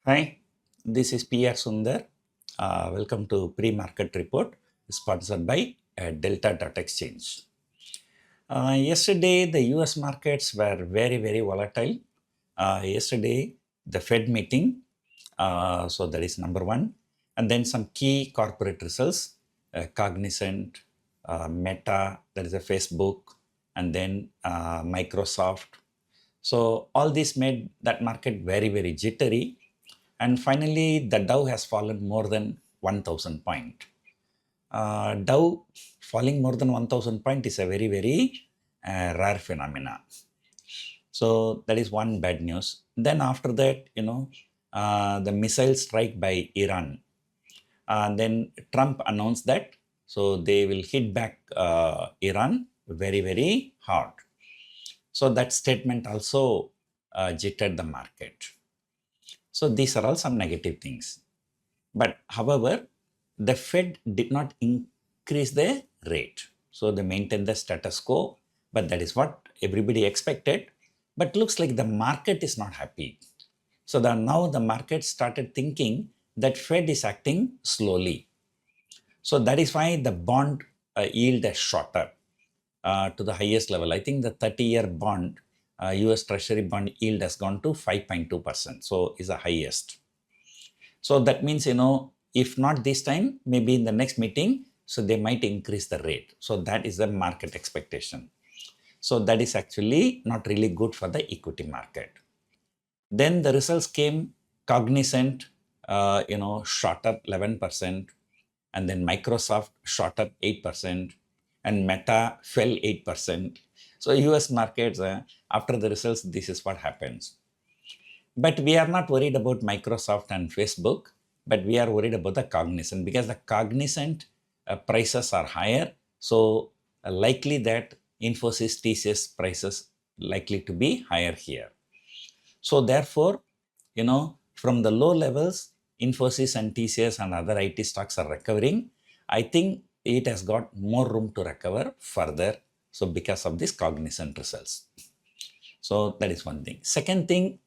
Hi, this is PR Sundar. Welcome to Pre-Market Report sponsored by Delta Dot Exchange. Yesterday, the US markets were very volatile. Yesterday, the Fed meeting, so that is number one. And then some key corporate results, Cognizant, Meta, that is a Facebook, and then Microsoft. So all this made that market very jittery. And finally, the Dow has fallen more than 1000 point. Dow falling more than 1000 point is a very rare phenomena. So that is one bad news. Then after that, the missile strike by Iran. Then Trump announced that, so they will hit back Iran very hard. So that statement also jittered the market. So these are all some negative things. But however, the Fed did not increase the rate. So they maintained the status quo, but that is what everybody expected. But looks like the market is not happy. So now the market started thinking that Fed is acting slowly. So that is why the bond yield has shot up to the highest level. I think the 30-year bond, US Treasury bond yield has gone to 5.2%. So is the highest. So that means, if not this time, maybe in the next meeting, so they might increase the rate. So that is the market expectation. So that is actually not really good for the equity market. Then the results came. Cognizant, shot up 11%, and then Microsoft shot up 8%, and Meta fell 8%. So US markets, after the results, this is what happens. But we are not worried about Microsoft and Facebook, but we are worried about the Cognizant, because the Cognizant prices are higher. So likely that Infosys, TCS prices likely to be higher here. So therefore, from the low levels, Infosys and TCS and other IT stocks are recovering. I think it has got more room to recover further. So because of this Cognizant results. So that is one thing. Second thing,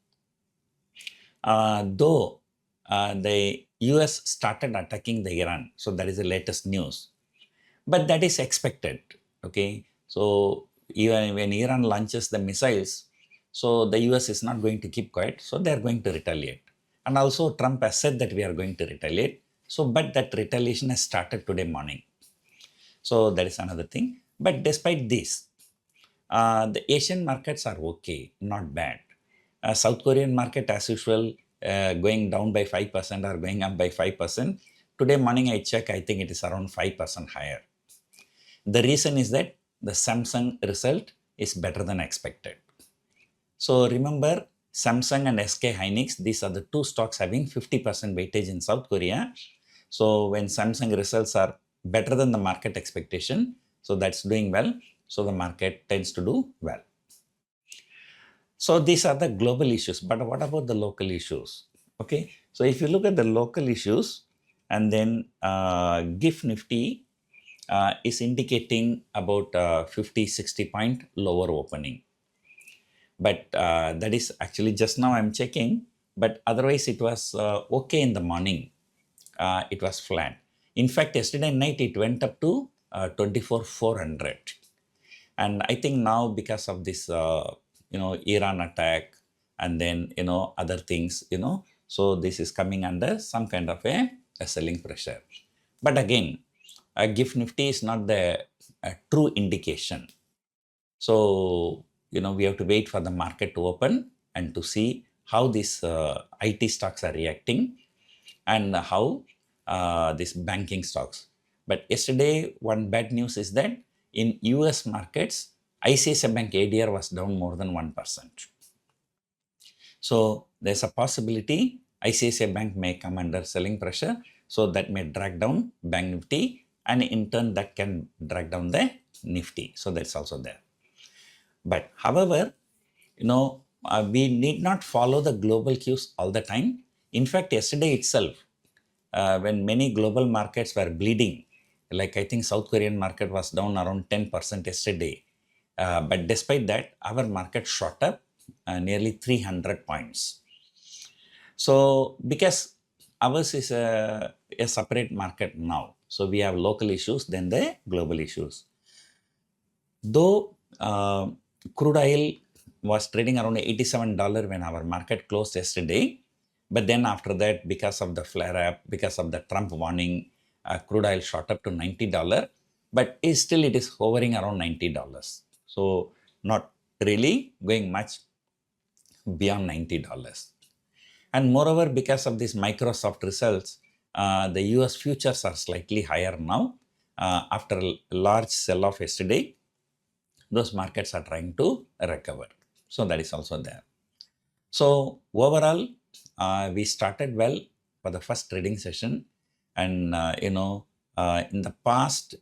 though the US started attacking the Iran, so that is the latest news. But that is expected, okay? So even when Iran launches the missiles, so the US is not going to keep quiet, so they are going to retaliate. And also Trump has said that we are going to retaliate. So, but that retaliation has started today morning. So that is another thing. But despite this, the Asian markets are okay, not bad. South Korean market as usual going down by 5% or going up by 5%. Today morning I check, I think it is around 5% higher. The reason is that the Samsung result is better than expected. So remember, Samsung and SK Hynix, these are the two stocks having 50% weightage in South Korea. So when Samsung results are better than the market expectation, so that's doing well. So the market tends to do well. So these are the global issues, but what about the local issues? Okay, so if you look at the local issues, and then GIF Nifty is indicating about 50-60 point lower opening. But that is actually just now I'm checking, but otherwise it was okay in the morning. It was flat. In fact, yesterday night it went up to 24,400. And I think now because of this, Iran attack and then, other things, so this is coming under some kind of a selling pressure. But again, GIF Nifty is not the true indication. So, we have to wait for the market to open and to see how these IT stocks are reacting and how these banking stocks. But yesterday, one bad news is that in US markets, ICICI Bank ADR was down more than 1%. So there's a possibility ICICI Bank may come under selling pressure. So that may drag down Bank Nifty, and in turn that can drag down the Nifty. So that's also there. But however, we need not follow the global cues all the time. In fact, yesterday itself, when many global markets were bleeding, like I think South Korean market was down around 10% yesterday. But despite that, our market shot up nearly 300 points. So because ours is a separate market now, so we have local issues, then the global issues. Though crude oil was trading around $87 when our market closed yesterday, but then after that, because of the flare-up, because of the Trump warning, crude oil shot up to $90, but still it is hovering around $90. So not really going much beyond $90. And moreover, because of these Microsoft results, the US futures are slightly higher now. After a large sell-off yesterday, those markets are trying to recover. So that is also there. So overall, we started well for the first trading session. And, in the past,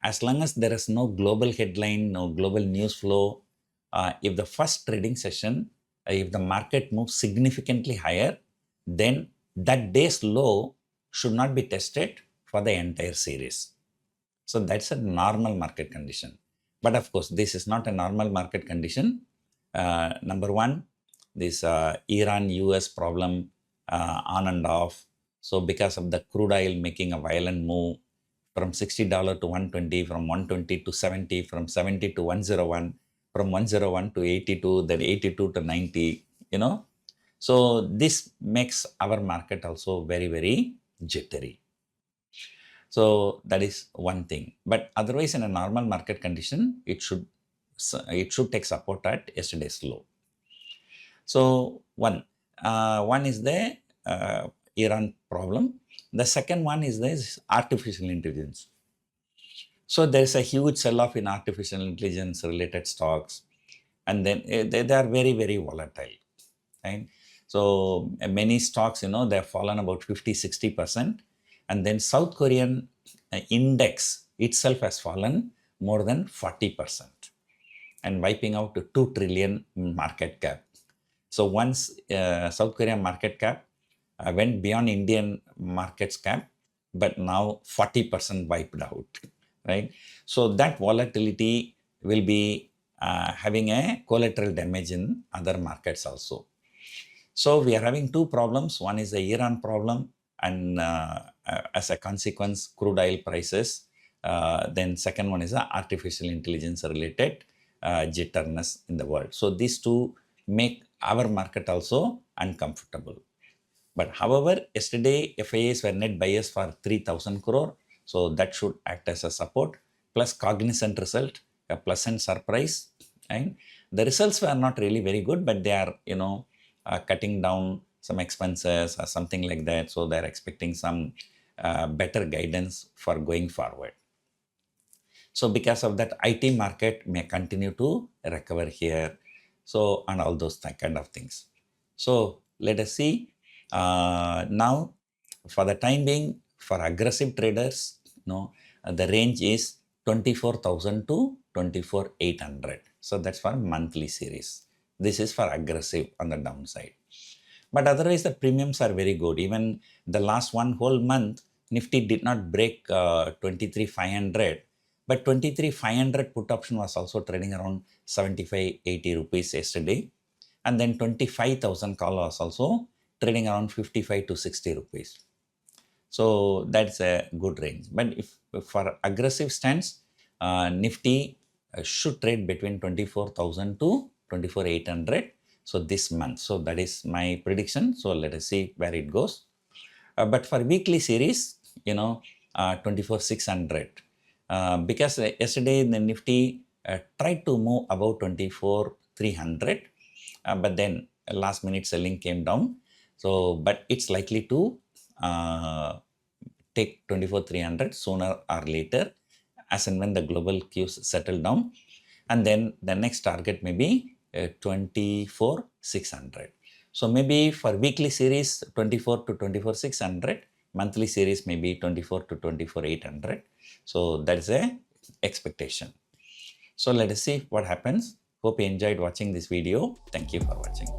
as long as there is no global headline, no global news flow, if the first trading session, if the market moves significantly higher, then that day's low should not be tested for the entire series. So that's a normal market condition. But of course, this is not a normal market condition. Number one, this Iran-US problem on and off. So because of the crude oil making a violent move from $60 to 120, from 120 to 70, from 70 to 101, from 101 to 82, then 82 to 90, So this makes our market also very, very jittery. So that is one thing. But otherwise, in a normal market condition, it should take support at yesterday's low. So one is the Iran problem. The second one is this artificial intelligence. So there is a huge sell-off in artificial intelligence related stocks, and then they are very, very volatile, right? So many stocks, they have fallen about 50-60%. And then South Korean index itself has fallen more than 40% and wiping out to 2 trillion market cap. So once South Korean market cap went beyond Indian market's cap, but now 40% wiped out, right? So that volatility will be having a collateral damage in other markets also. So we are having two problems. One is the Iran problem, and as a consequence, crude oil prices. Then second one is the artificial intelligence related jitterness in the world. So these two make our market also uncomfortable. But however, yesterday FIAs were net buyers for 3,000 crore. So that should act as a support. Plus Cognizant result, a pleasant surprise. And the results were not really very good, but they are, cutting down some expenses or something like that. So they're expecting some better guidance for going forward. So because of that, IT market may continue to recover here. So, and all those kind of things. So let us see. Now, for the time being, for aggressive traders, the range is 24,000 to 24,800. So that's for monthly series. This is for aggressive on the downside. But otherwise, the premiums are very good. Even the last one whole month, Nifty did not break 23,500. But 23,500 put option was also trading around 75-80 rupees yesterday. And then 25,000 call was also trading around 55 to 60 rupees. So that's a good range. But if for aggressive stance, Nifty should trade between 24,000 to 24,800. So this month. So that is my prediction. So let us see where it goes. But for weekly series, 24,600. Because yesterday the Nifty tried to move above 24,300. But then last minute selling came down. So, but it's likely to take 24,300 sooner or later, as and when the global cues settle down. And then the next target may be 24,600. So maybe for weekly series, 24 to 24,600. Monthly series may be 24 to 24,800. So that is a expectation. So let us see what happens. Hope you enjoyed watching this video. Thank you for watching.